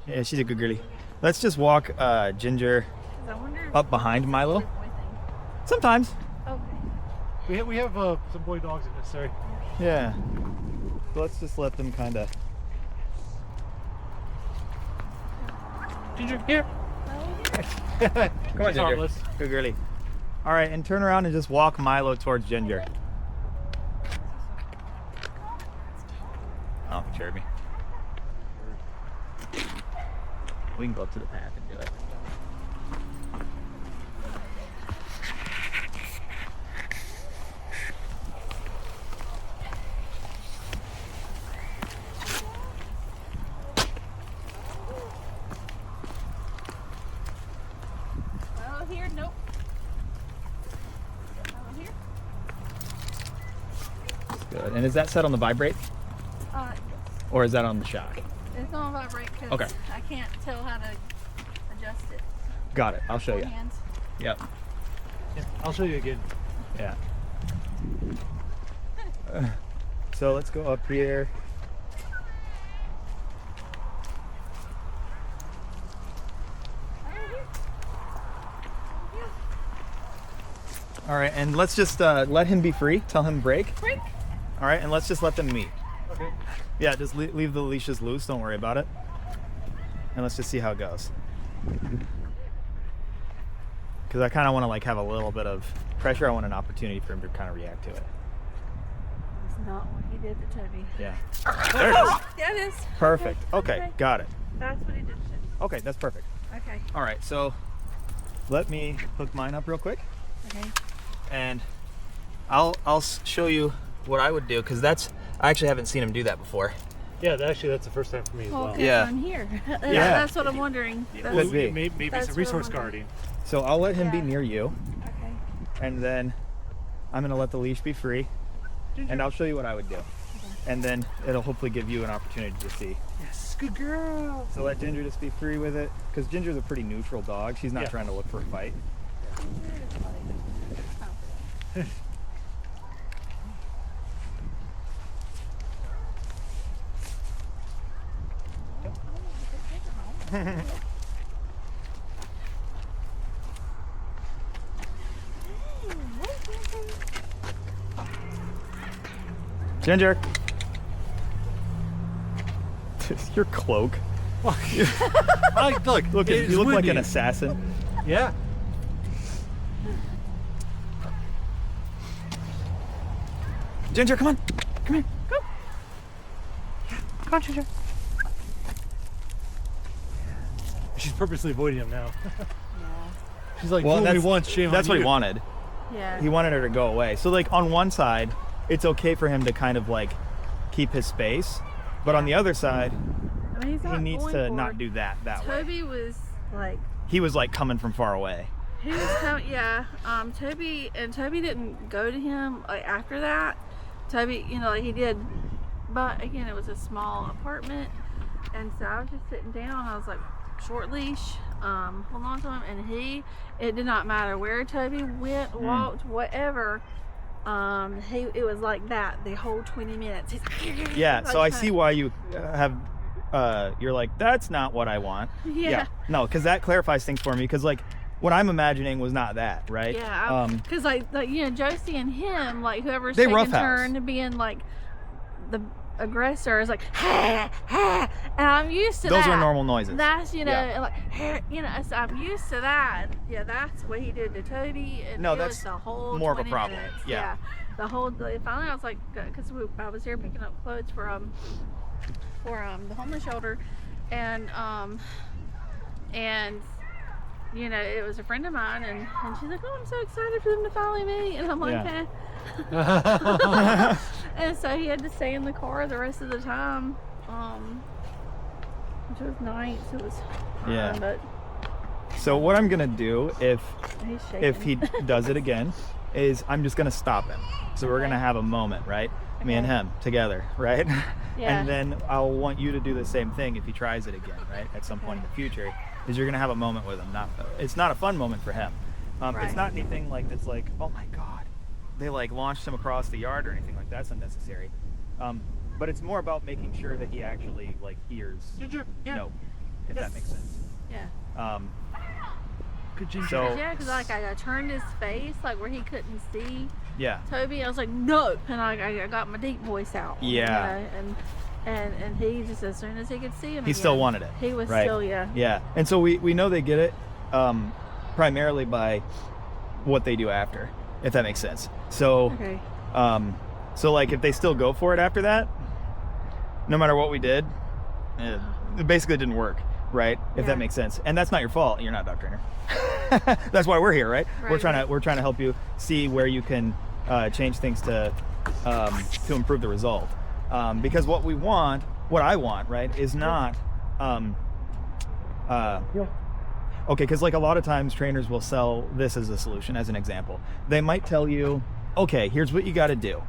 Yeah, she's a good girlie. Let's just walk Ginger up behind Milo. Sometimes. Okay. We have some boy dogs if necessary. Yeah. So let's just let them kind of. Ginger, here. Come on, Ginger. Harmless. Good girlie. All right, and turn around and just walk Milo towards Ginger. Oh, Jeremy. We can go up to the path and do it. Oh, here, nope. Oh, here. That's good. And is that set on the vibrate? Yes. Or is that on the shock? It's on vibrate because Okay. I can't tell how to adjust it. Got it. I'll show you. beforehand. Yep. Yeah, I'll show you again. Yeah. So let's go up here. All right, and let's just let him be free. Tell him break. Break. All right, and let's just let them meet. Okay. Yeah, just leave the leashes loose. Don't worry about it. And let's just see how it goes. Because I kind of want to like have a little bit of pressure. I want an opportunity for him to kind of react to it. It's not what he did to Toby. Yeah. There it is. Yeah, it is. Perfect. Okay, got it. That's what he did to Toby. Okay, that's perfect. Okay. All right, so let me hook mine up real quick, Okay. and I'll show you what I would do because I actually haven't seen him do that before. Yeah, actually, that's the first time for me as Well, well. 'cause Yeah. I'm here. Yeah. That's what I'm wondering. Could That's, be. Maybe That's it's a what resource I'm wondering. guarding. So I'll let him be Yeah. near you, okay. and then I'm gonna let the leash be free, and I'll show you what I would do, and then it'll hopefully give you an opportunity to see. Yes, good girl. So let Ginger just be free with it, because Ginger's a pretty neutral dog. She's not Yeah. trying to look for a fight. Ginger. Your cloak. Look, Look, it's you look like windy. an assassin. Yeah. Ginger, come on. Come here. Go. Come on, Ginger. She's purposely avoiding him now. Yeah. She's like, Well, fool me that's, once, shame on that's what you. he wanted. Yeah. He wanted her to go away. So, like, on one side, it's okay for him to kind of, like, keep his space. But on the other side, I mean, he's he not needs going to for not it. do that way. Toby was like, He was, like, coming from far away. he was coming, yeah. Toby didn't go to him like after that. Toby, you know, like he did, but again, it was a small apartment, and so I was just sitting down. I was like, short leash, hold on to him, and it did not matter where Toby went, walked, whatever. It was like that the whole 20 minutes. He's like, Yeah, so I see why you have, you're like, that's not what I want. Yeah. No, because that clarifies things for me, because, like, what I'm imagining was not that, right? Yeah, because like you know, Josie and him, like whoever's They taking roughhouse. turn being like the aggressor is like, ha, ha, and I'm used to Those that. are normal noises. That's, you know, Yeah. like, you know, so I'm used to that. Yeah, that's what he did to Toby. And No, it that's was the whole more of a 20 problem. minutes. Yeah. The whole, finally I was like, because I was here picking up clothes for the homeless shelter, and you know, it was a friend of mine, and she's like, oh, I'm so excited for them to finally meet. And I'm like, Yeah. eh. And so he had to stay in the car the rest of the time, which was nice. It was fun, Yeah. but So what I'm gonna do he's shaking. if he does it again is I'm just gonna stop him. So we're gonna have a moment, right? Me and Okay. him together, right? Yeah. And then I'll want you to do the same thing if he tries it again, right? At some point in the future, is you're gonna have a moment with him. It's not a fun moment for him. It's Right. not anything like that's like, oh my God, they like launched him across the yard or anything like that. That's unnecessary. But it's more about making sure that he actually like hears Ginger, yeah. no. if that makes sense. Yeah. Good ginger. So Yeah, because like I turned his face like where he couldn't see yeah, Toby. I was like, nope, and I got my deep voice out. Yeah. You know, and he just, as soon as he could see him, he still again, wanted it. He was right? still yeah. Yeah, and so we know they get it primarily by what they do after, if that makes sense. So Okay. so like if they still go for it after that, no matter what we did, it basically didn't work, right? If Yeah. that makes sense. And that's not your fault. You're not a dog trainer. That's why we're here, right? We're trying to help you see where you can change things to improve the result. Because what I want, right, is not okay, because like a lot of times trainers will sell this as a solution, as an example. They might tell you, okay, here's what you got to do.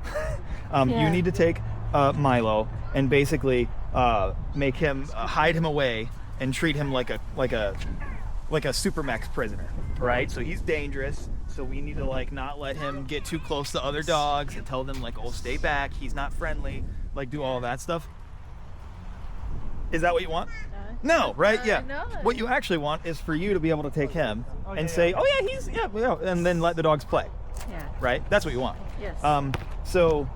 You need to take Milo and basically make him hide him away and treat him like a supermax prisoner, right? So he's dangerous. So we need to like not let him get too close to other dogs and tell them like, oh, stay back. He's not friendly. Like do all that stuff. Is that what you want? No, right? Yeah. No. What you actually want is for you to be able to take him and yeah, say, yeah. oh yeah, he's yeah, and then let the dogs play, Yeah. right? That's what you want. Yes. So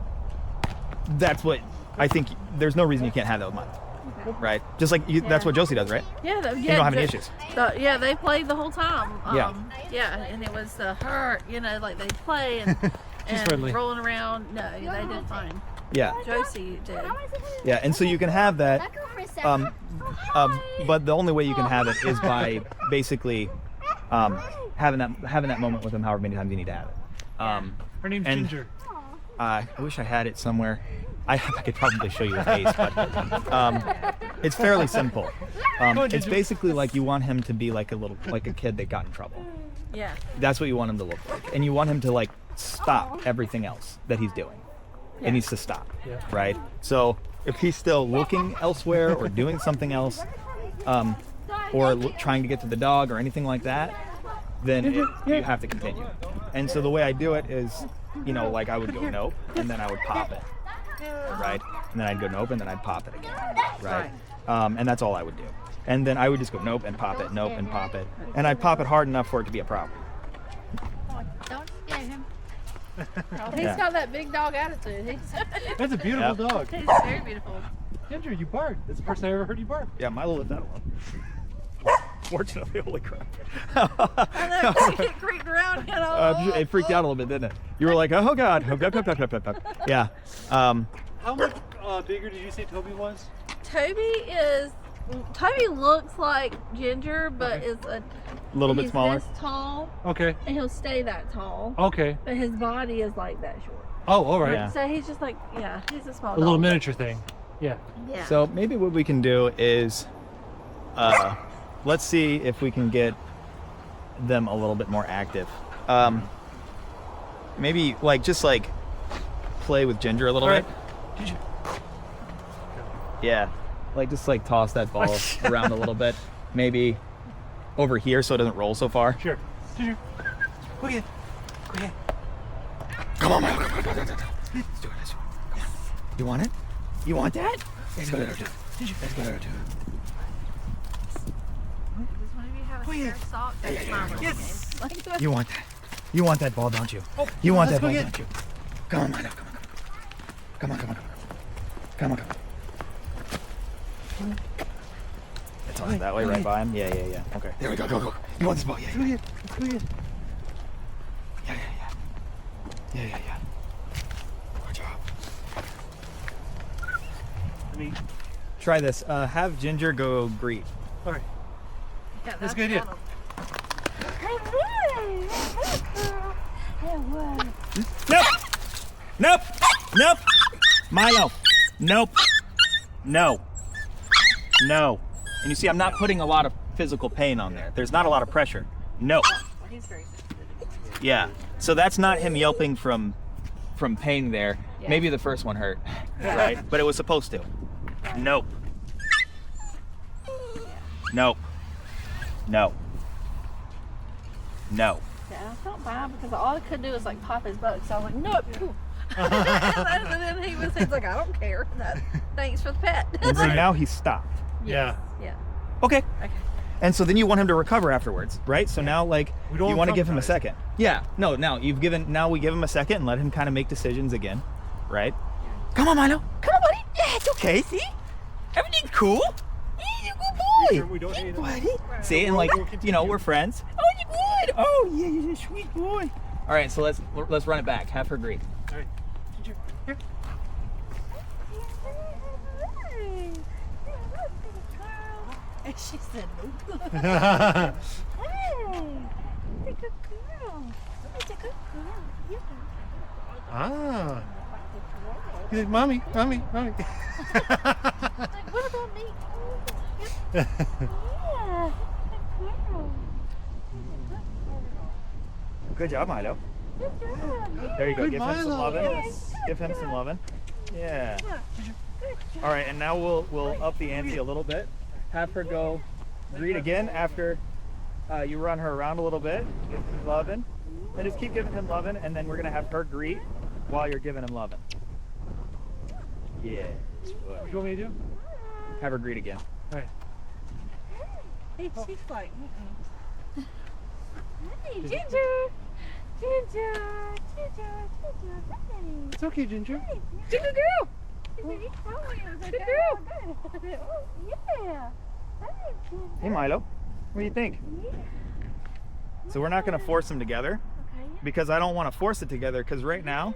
that's what I think. There's no reason you can't have that with mine, right? Just like that's what Josie does, right? Yeah. You don't have any issues. Yeah, they played the whole time. Yeah. Yeah, and it was her, you know, like they play and friendly. rolling around. No, they did fine. Yeah, Josie did. yeah, and so you can have that, but the only way you can have it is by basically having that moment with him, however many times you need to have it. Her name's and- Ginger. I wish I had it somewhere. I could probably show you a face, but it's fairly simple. It's basically like you want him to be like a kid that got in trouble. Yeah. That's what you want him to look like, and you want him to like stop everything else that he's doing. It needs to stop, Yeah. right? So if he's still looking elsewhere or doing something else, or trying to get to the dog or anything like that, then you have to continue. And so the way I do it is, you know, like I would go nope, and then I would pop it, right? And then I'd go nope, and then I'd pop it again, right? And that's all I would do. And then I would just go nope and pop it, nope and pop it, and I'd pop it hard enough for it to be a problem. Don't scare him. He's Yeah. got that big dog attitude. That's a beautiful Yep. dog. He's very beautiful. Ginger, you barked. That's the first time I ever heard you bark. Yeah, Milo let that alone. Fortunately, holy crap. I know, it creaked around, you know. It freaked out a little bit, didn't it? You were like, oh God. Yeah. How much bigger did you say Toby was? Toby looks like Ginger, but is a little bit he's smaller. this tall, Okay. and he'll stay that tall. Okay. But his body is like that short. Oh, all right. Yeah. So he's just like, yeah, he's a small A little dog. miniature thing. Yeah. Yeah. So maybe what we can do is, let's see if we can get them a little bit more active. Maybe just play with Ginger a little All bit. right. Ginger. Yeah, just toss that ball around a little bit. Maybe over here so it doesn't roll so far. Sure. Ginger. Go ahead. Go ahead. Come on, Milo. Come on. Let's do it. Let's do it. Come on. You want it? You want that? Let's go there too. Let's go there too. Does one of you have a spare sock? That's my little game. Like, You want that? You want that ball, don't you? You want that ball, don't you? Come on, Milo. Come on. It's on that way, right by him. Yeah. Okay. There we go. Go. You want this ball? Yeah. Go ahead. Go ahead. Yeah. Good job. I mean, Try this. Have Ginger go greet. all right. yeah, That's a good idea. Nope. Milo. Nope. No. And you see, I'm not putting a lot of physical pain on there. There's not a lot of pressure. No. He's very sensitive. Yeah. So that's not him yelping from pain there. Yeah. Maybe the first one hurt, right? But it was supposed to. Nope. No. Yeah, I felt bad because all I could do was pop his butt. So I was like, nope. And then he's like, I don't care. Thanks for the pet. And so now he's stopped. Yeah. Yeah. Okay. Okay. And so then you want him to recover afterwards, right? So now, like, We don't you want to give him a traumatize. second. Yeah. No. Now we give him a second and let him kind of make decisions again, right? Come on, Milo. Come on, buddy. Yeah, it's okay. See, everything's cool. Yeah, you're a good boy. Sure we don't hate him? Buddy. See, and like, you know, we're friends. Oh, you're good. Oh, yeah, you're a sweet boy. All right, so let's run it back. Have her greet. All right. Ginger, here. And she said, no. Ah. Hey, you're a good girl. You're a good girl. Yeah. He's like, mommy. Like, what about me? Yeah. Good girl. Good job, Milo. Good job. There you go. Good Give him some Milo. loving. Yes. Give him some loving. Yeah. All right, and now we'll up the ante a little bit. Have her go greet again after you run her around a little bit. Give him loving, and just keep giving him loving, and then we're gonna have her greet while you're giving him loving. Yeah. What do you want me to do? Have her greet again. All right. Hey, she's like, hey, Ginger. Ginger. Hey. It's okay, Ginger. Good girl. Good girl. Oh, yeah. Hey, Milo. What do you think? So we're not gonna force them together Okay. because I don't want to force it together. Because right now,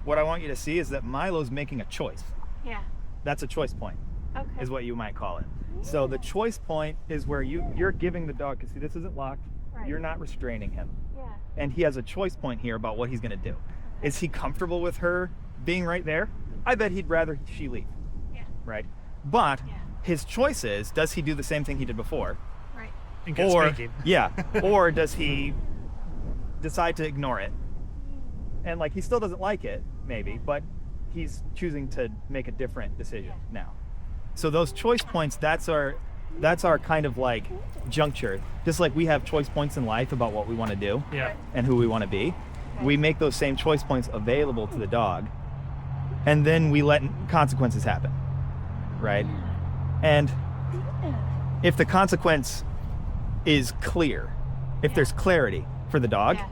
what I want you to see is that Milo's making a choice. Yeah. That's a choice point, Okay. is what you might call it. So the choice point is where you're giving the dog, because see, this isn't locked. Right. You're not restraining him. Yeah. And he has a choice point here about what he's going to do. Is he comfortable with her being right there? I bet he'd rather she leave, Yeah. right? But Yeah. his choice is, does he do the same thing he did before? Right. And get Or, spanking. yeah, or does he decide to ignore it? And like, he still doesn't like it, maybe, but he's choosing to make a different decision now. So those choice points, that's our kind of like juncture. Just like we have choice points in life about what we want to do Yeah. and who we want to be, we make those same choice points available to the dog, and then we let consequences happen, right? And if the consequence is clear, if there's clarity for the dog, Yeah.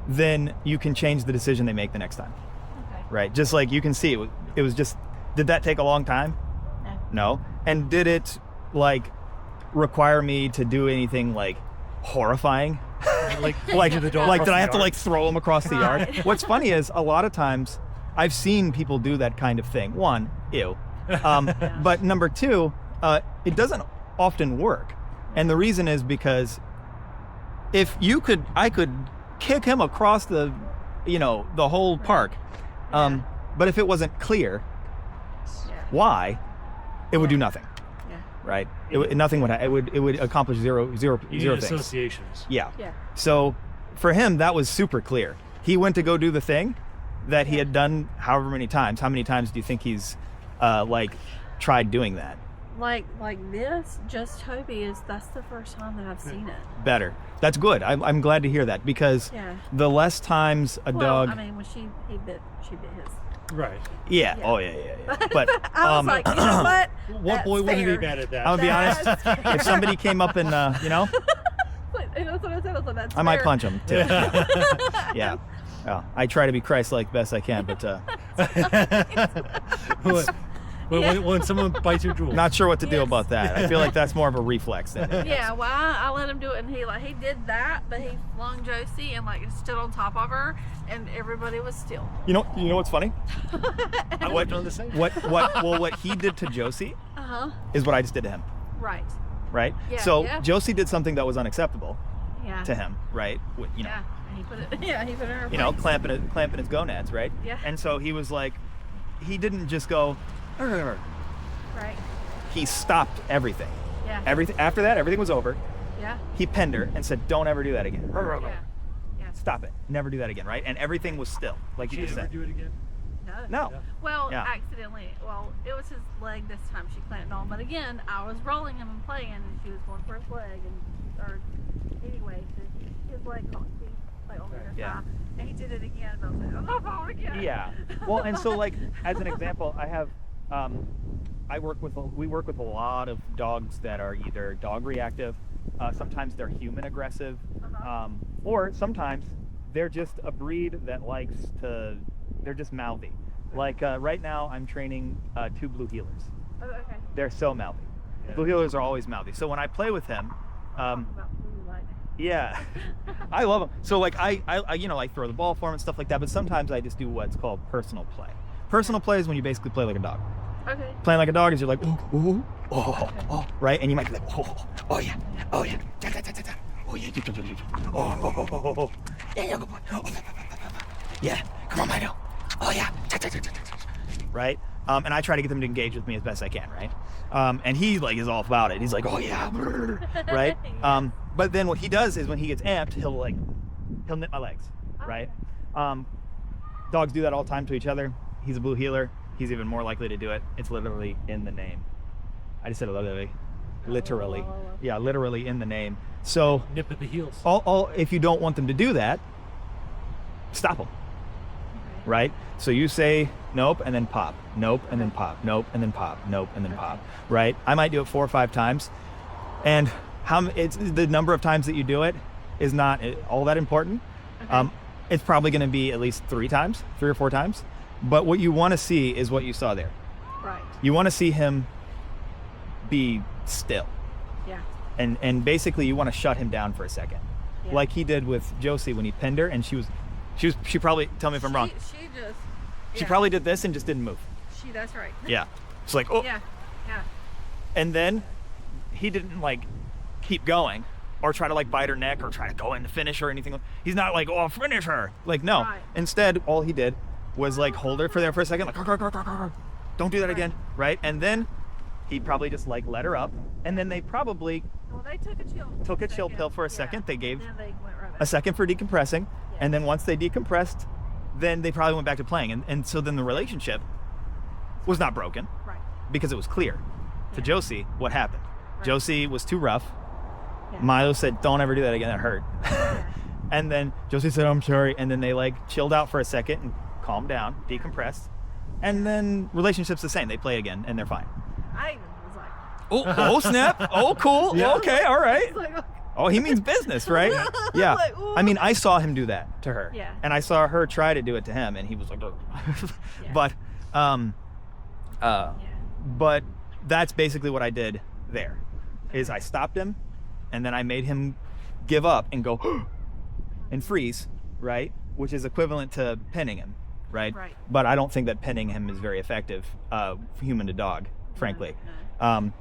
then you can change the decision they make the next time, Okay. right? Just like you can see, it was just, did that take a long time? No. No. And did it like require me to do anything like horrifying? Like the dog Like across did I the have to yard? like throw him across the yard? Right. What's funny is a lot of times I've seen people do that kind of thing. One, ew. But number two, it doesn't often work. And the reason is because I could kick him across the whole park. But if it wasn't clear Yeah. why, it would do nothing, Yeah. right? Nothing would. It would accomplish zero You need things. associations. Yeah. Yeah. So for him, that was super clear. He went to go do the thing that he had done however many times. How many times do you think he's tried doing that? Like this, just Toby that's the first time that I've seen it. Better. That's good. I'm glad to hear that, because Yeah. the less times a Well, dog. I mean, when she bit his. Right. Yeah. Yeah. Oh yeah. But I was like, you know what? What That's boy wouldn't fair. be mad at that? I'm gonna be honest. That's If somebody came up and That's what I said. I was like, that's I might fair. punch him too. Yeah. Well, I try to be Christ-like best I can, but when someone bites your jewel. not sure what to do Yes. about that. I feel like that's more of a reflex than anything Yeah, else. well, I let him do it, and he did that, but he flung Josie and stood on top of her, and everybody was still. You know what's funny? I went on the same. What he did to Josie is what I just did to him, Right. right? Yeah, So yeah. Josie did something that was unacceptable Yeah. to him, right? Yeah. And he put it. Yeah. He put it in her place. clamping his gonads, right? Yeah. And so he was like, he didn't just go, "Arr." Right. He stopped everything. Yeah. Everything after that, everything was over. Yeah. He pinned her and said, "Don't ever do that again. Yeah. Yeah. Stop it. Never do that again." Right? And everything was still, like you Did just you ever said. do it again? No. No. Well, Yeah. accidentally. Well, it was his leg this time she clamped on, but again, I was rolling him and playing, and she was going for his leg, or anyway, his leg caught me on her Yeah. thigh, and he did it again. And I was like, I'm not falling again. Yeah. Well, and so like as an example, I have we work with a lot of dogs that are either dog reactive, sometimes they're human aggressive, or sometimes they're just a breed that they're just mouthy. Like right now I'm training 2 blue heelers. Oh, okay. They're so mouthy. Blue heelers are always mouthy. So when I play with him, yeah, I love him. So like I throw the ball for him and stuff like that, but sometimes I just do what's called personal play. Personal play is when you basically play like a dog. Okay. Playing like a dog is you're like, ooh, ooh, oh, right? And you might be like, oh yeah, oh yeah, da, da, da, da, da. Oh yeah, oh, yeah, good boy. Yeah, come on, Milo. Oh yeah, da, da, da, da, da. Right? And I try to get them to engage with me as best I can, right? And he like is all about it. He's like, oh yeah, right? But then what he does is when he gets amped, he'll nip my legs, right? Dogs do that all the time to each other. He's a blue heeler. He's even more likely to do it. It's literally in the name. I just said literally. Yeah, literally in the name. So Nip at the heels. if you don't want them to do that, stop them. Right? So you say nope and then pop, nope and then pop, nope and then pop, nope and then pop. Right? I might do it 4 or 5 times, and it's the number of times that you do it is not all that important. Okay. It's probably going to be at least 3 or 4 times. But what you want to see is what you saw there. Right. You want to see him be still. Yeah. And basically you want to shut him down for a second. Yeah. Like he did with Josie when he pinned her, and she probably, tell me if I'm wrong. She probably did this and just didn't move. That's right. Yeah. It's like, oh. Yeah. Yeah. And then he didn't like keep going or try to like bite her neck or try to go in to finish her or anything. He's not like, oh, finish her. Like, no. Right. Instead, all he did was like hold her for a second, like, don't do that again, right? And then he probably just like let her up, and then they probably they took a chill pill for a second. They gave then they went right back. a second for decompressing, and then once they decompressed, then they probably went back to playing, and so then the relationship was not broken, Right. because it was clear to Josie what happened. Right. Josie was too rough. Yeah. Milo said, don't ever do that again, that hurt. Yeah. And then Josie said, I'm sorry, and then they like chilled out for a second and calmed down, decompressed, and then relationship's the same. They play again and they're fine. I was like, Oh snap! Oh cool! Yeah. Okay, all right. it's like, Oh, he means business, right? Yeah. Like, ooh. I mean, I saw him do that to her. Yeah. And I saw her try to do it to him, and he was like, "Ugh." Yeah. But that's basically what I did there. Is I stopped him, and then I made him give up and go and freeze, right? Which is equivalent to pinning him, right? Right. But I don't think that pinning him is very effective, human to dog, frankly. No.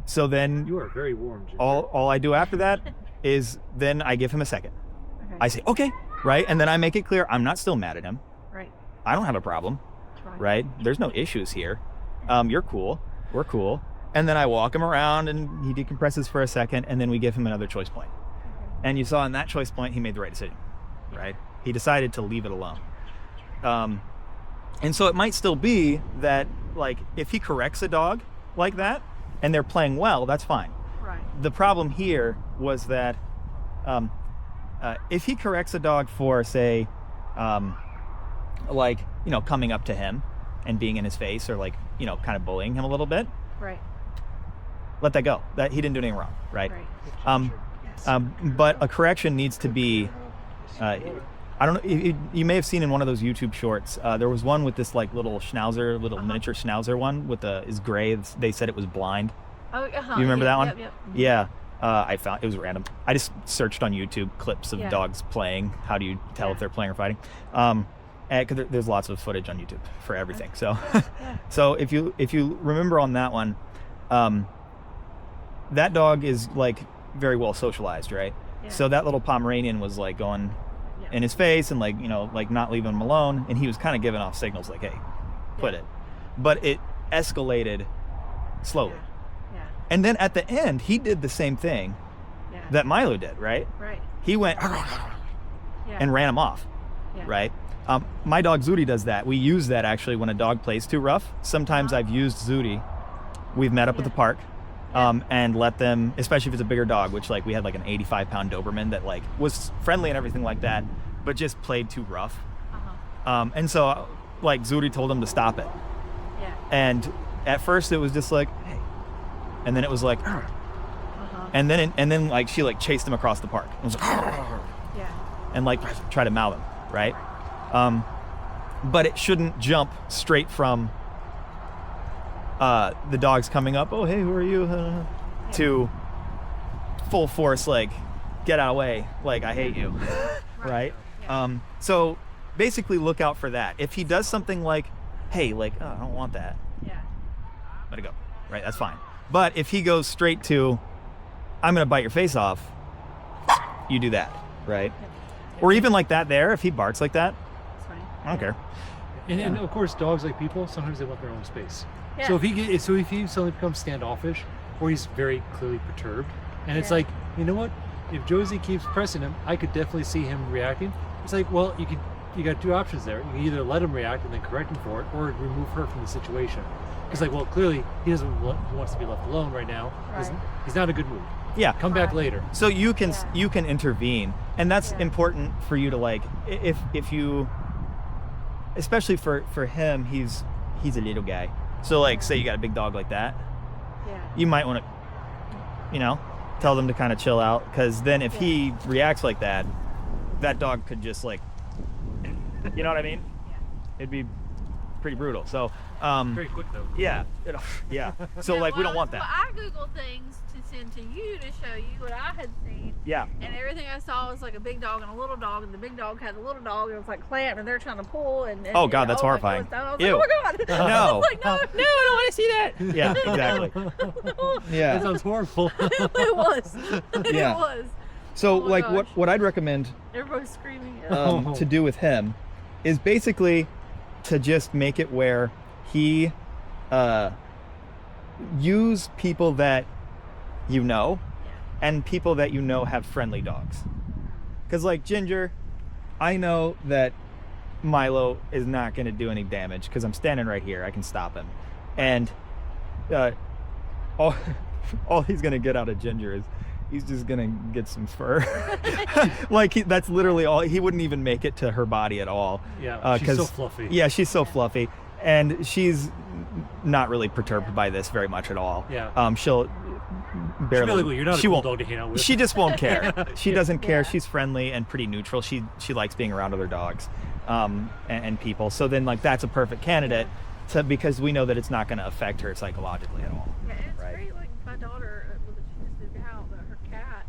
So then You are very warm, Jim. all I do after that is then I give him a second. Okay. I say, okay, right? And then I make it clear I'm not still mad at him. Right. I don't have a problem, right? There's no issues here. You're cool. We're cool. And then I walk him around and he decompresses for a second, and then we give him another choice point. And you saw in that choice point, he made the right decision, right? He decided to leave it alone. And so it might still be that, like, if he corrects a dog like that and they're playing well, that's fine. Right. The problem here was that if he corrects a dog for, say, like, you know, coming up to him and being in his face, or like, you know, kind of bullying him a little bit, Right. let that go. That he didn't do anything wrong, right? Right. But a correction needs to be, I don't know, you may have seen in one of those YouTube shorts, there was one with this like little schnauzer, miniature schnauzer one with is gray. They said it was blind. Oh, You remember that one? Yep. Yeah. I found it was random. I just searched on YouTube clips of Yeah. dogs playing. How do you tell if they're playing or fighting? Because there's lots of footage on YouTube for everything. So, so if you remember on that one, that dog is like very well socialized, right? Yeah. So that little Pomeranian was like going in his face and like, you know, like not leaving him alone, and he was kind of giving off signals like, hey, quit it. But it escalated slowly. Yeah. And then at the end, he did the same thing Yeah. that Milo did, right? Right. He went Yeah. and ran him off, Yeah. right? My dog Zuri does that. We use that actually when a dog plays too rough. Sometimes I've used Zuri. We've met up at the park and let them, especially if it's a bigger dog, which like we had like an 85-pound Doberman that like was friendly and everything like that, but just played too rough. Uh-huh. And so like Zuri told him to stop it. Yeah. And at first it was just like, hey, and then it was like, and then like she like chased him across the park. It was like, Yeah. and like try to mouth him, right? But it shouldn't jump straight from the dogs coming up. Oh, hey, who are you? To full force, like, get out of the way, like I hate you, right? Yeah. So basically, look out for that. If he does something like, hey, like, oh, I don't want that, Yeah. let it go, right? That's fine. But if he goes straight to, I'm gonna bite your face off, you do that, right? Or even like that there, if he barks like that, It's fine. I don't care. And of course, dogs like people, sometimes they want their own space. Yeah. So if he suddenly becomes standoffish, or he's very clearly perturbed, and it's Yeah. like, you know what? If Josie keeps pressing him, I could definitely see him reacting. It's like, well, you got two options there. You can either let him react and then correct him for it, or remove her from the situation. It's like, well, clearly he wants to be left alone right now. Right. He's not in a good mood. Yeah. Come back Right. later. So you can Yeah. you can intervene, and that's Yeah. important for you to like. If you, especially for him, he's a little guy. So like, say you got a big dog like that, Yeah. you might want to, tell them to kind of chill out, because then if he reacts like that, that dog could just like, you know what I mean? It'd be pretty brutal. So Very quick though. yeah, yeah. So Yeah, like we don't well, want that. I Googled things to send to you to show you what I had seen. Yeah. And everything I saw was like a big dog and a little dog, and the big dog had a little dog, and it was like clamped, and they're trying to pull. And Oh, God, that's my horrifying. goodness, I was Ew. like, oh my God. No. I was like, no, I don't want to see that. Yeah, exactly. That Yeah. sounds horrible. It was. Yeah. It was. So Oh my like gosh. what I'd recommend Everybody's screaming. to do with him is basically to just make it where he use people that you know and people that you know have friendly dogs. Because like Ginger, I know that Milo is not going to do any damage because I'm standing right here. I can stop him. And all he's going to get out of Ginger is he's just going to get some fur. Like that's literally all. He wouldn't even make it to her body at all. Yeah, she's so fluffy. Yeah, she's so fluffy. And she's not really perturbed by this very much at all. Yeah. She'll barely. She'll be like, well, you're not a she cool won't. dog to hang out with. She just won't care. She doesn't care. Yeah. She's friendly and pretty neutral. She likes being around other dogs, and people. So then like that's a perfect candidate, because we know that it's not going to affect her psychologically at all. Yeah, and it's Right. great. Like my daughter, she just moved out, but her cat,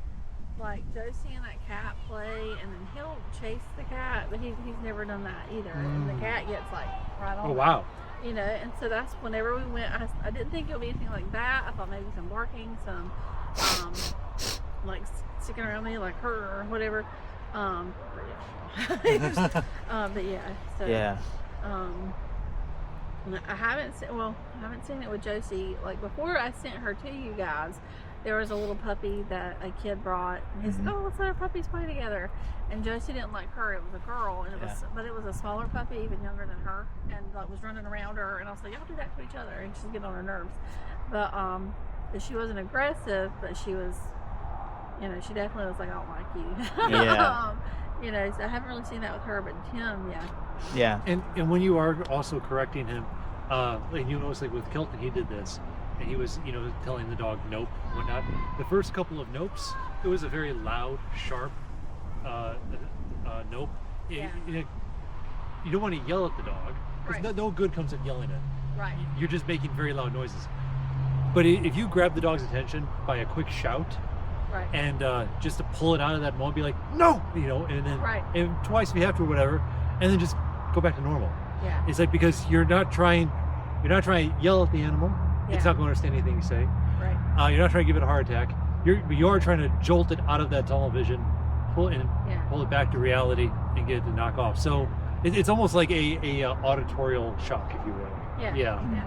like Josie and that cat play, and then he'll chase the cat, but he's never done that either. And the cat gets like right on. Oh wow. You know, and so that's whenever we went. I didn't think it would be anything like that. I thought maybe some barking, some like sticking around me, like her or whatever. But yeah. So Yeah. I haven't seen it with Josie. Like before I sent her to you guys, there was a little puppy that a kid brought, and he said, "Oh, let's let our puppies play together." And Josie didn't like her; it was a girl, and it was a smaller puppy, even younger than her, and like was running around her. And I was like, "Y'all do that to each other," and she's getting on her nerves. But she wasn't aggressive, but she was, she definitely was like, "I don't like you." Yeah. So I haven't really seen that with her, but Tim, yeah. Yeah. And when you are also correcting him, and you notice like with Kelton, he did this, and he was telling the dog nope, whatnot. The first couple of nopes, it was a very loud, sharp nope. Yeah. You don't want to yell at the dog, because Right. no good comes of yelling at. Right. You're just making very loud noises. But if you grab the dog's attention by a quick shout, Right. and just to pull it out of that moment, be like no, and then Right. and twice if you have to or whatever, and then just go back to normal. Yeah. It's like, because you're not trying to yell at the animal. It's Yeah. not going to understand anything you say. Right. You're not trying to give it a heart attack. You are trying to jolt it out of that tunnel vision, pull it back to reality, and get it to knock off. So it's almost like a auditorial shock, if you will. Yeah. Yeah.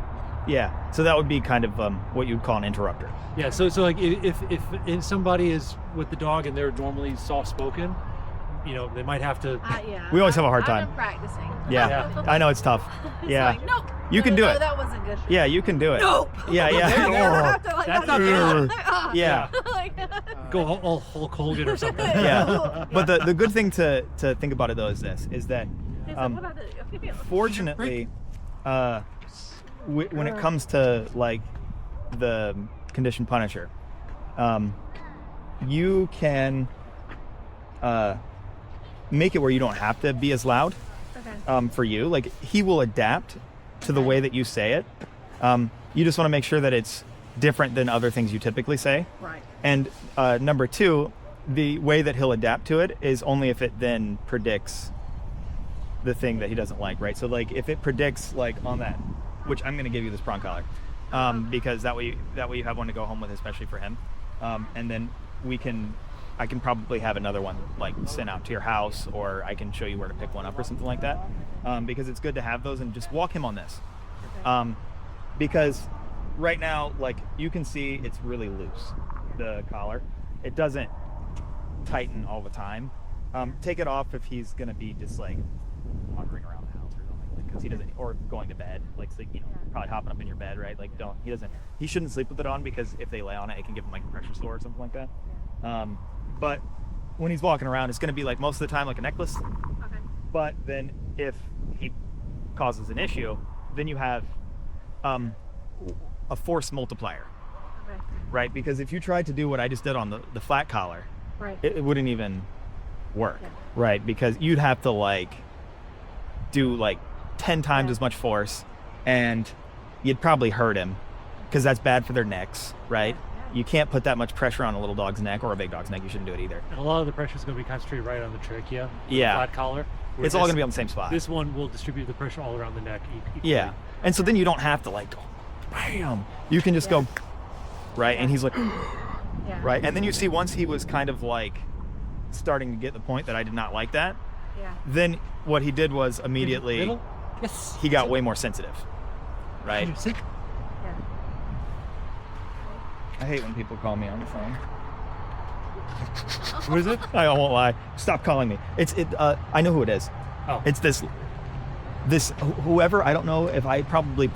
Yeah. So that would be kind of what you'd call an interrupter. Yeah. So like if somebody is with the dog and they're normally soft spoken, they might have to. We always have a hard I've time. been practicing. Yeah. I know it's tough. It's Yeah. like, nope. You can do no, it. That wasn't good. Yeah, you can do it. Nope. Yeah, yeah. That's not good. Yeah. Go all Hulk Hogan or something. Yeah. But the good thing to think about it though is this, is that He's like, what I do? fortunately, when it comes to like the conditioned punisher, you can make it where you don't have to be as loud. Okay. For you, like he will adapt to the way that you say it. You just want to make sure that it's different than other things you typically say. Right. And number two, the way that he'll adapt to it is only if it then predicts the thing that he doesn't like, right? So like if it predicts like on that, which I'm going to give you this prong collar, because that way you have one to go home with, especially for him. And then I can probably have another one like sent out to your house, or I can show you where to pick one up or something like that. Because it's good to have those and just walk him on this. Because right now, like you can see it's really loose, the collar. It doesn't tighten all the time. Take it off if he's gonna be just like wandering around the house or something, because he doesn't, or going to bed, like sleep, probably hopping up in your bed, right? Like he shouldn't sleep with it on, because if they lay on it, it can give him like a pressure sore or something like that. But when he's walking around, it's gonna be like most of the time like a necklace. Okay. But then if he causes an issue, then you have a force multiplier, Okay. right? Because if you tried to do what I just did on the flat collar, Right. it wouldn't even work, Yeah. right? Because you'd have to like do like 10 times as much force, and you'd probably hurt him, because that's bad for their necks, right? You can't put that much pressure on a little dog's neck, or a big dog's neck. You shouldn't do it either. And a lot of the pressure is going to be concentrated right on the trachea. with Yeah. the flat collar. where It's all this- gonna be on the same spot. This one will distribute the pressure all around the neck. Equally. Yeah, and so then you don't have to like go, bam. You can just go, right? And he's like, Yeah. right? And then you see once he was kind of like starting to get the point that I did not like that, Yeah. then what he did was immediately Middle? Yes. he got way more sensitive, right? Sit. Yeah. I hate when people call me on the phone. Who is it? I won't lie. Stop calling me. I know who it is. Oh. It's this whoever, I don't know if I probably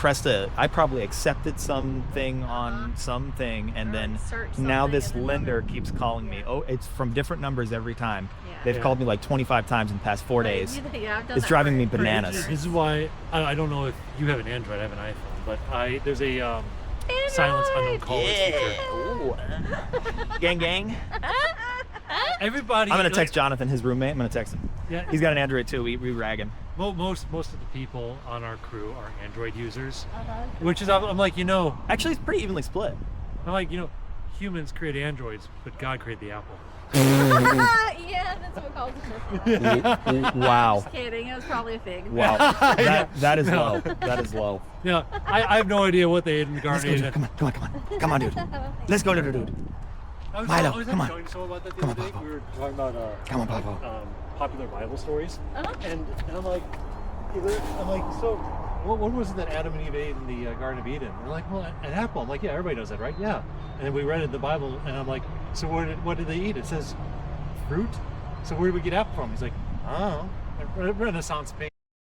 accepted something on something, and Or then search now something this and then lender number. keeps calling me. Oh, it's from different numbers every time. Yeah. They've Yeah. called me like 25 times in the past 4 days. Yeah, I've done It's that driving for- me for bananas. insurance. This is why I don't know if you have an Android. I have an iPhone, but there's a silence unknown callers feature. Ooh. Gang, gang. Everybody. I'm gonna like, text Jonathan, his roommate. I'm gonna text him. Yeah. He's got an Android too. We rag him. Most of the people on our crew are Android users, Uh-huh. which is I'm like Actually, it's pretty evenly split. humans create androids, but God created the apple. Yeah, that's what calls it. Wow. Just kidding. It was probably a fig. Wow. That is low. That is low. Yeah, I have no idea what they ate in the Let's Garden go, of dude. Eden. Come on, dude. Let's go, dude. Milo, I was come on. telling someone about that the Come other on, day. Papa. We were talking about Come on, Papa. popular Bible stories, Uh-huh. and I'm like, so what was it that Adam and Eve ate in the Garden of Eden? They're like, well, an apple. I'm like, yeah, everybody knows that, right? Yeah. And then we read it in the Bible, and I'm like, so what did they eat? It says fruit. So where did we get apple from? He's like, oh, Renaissance painting.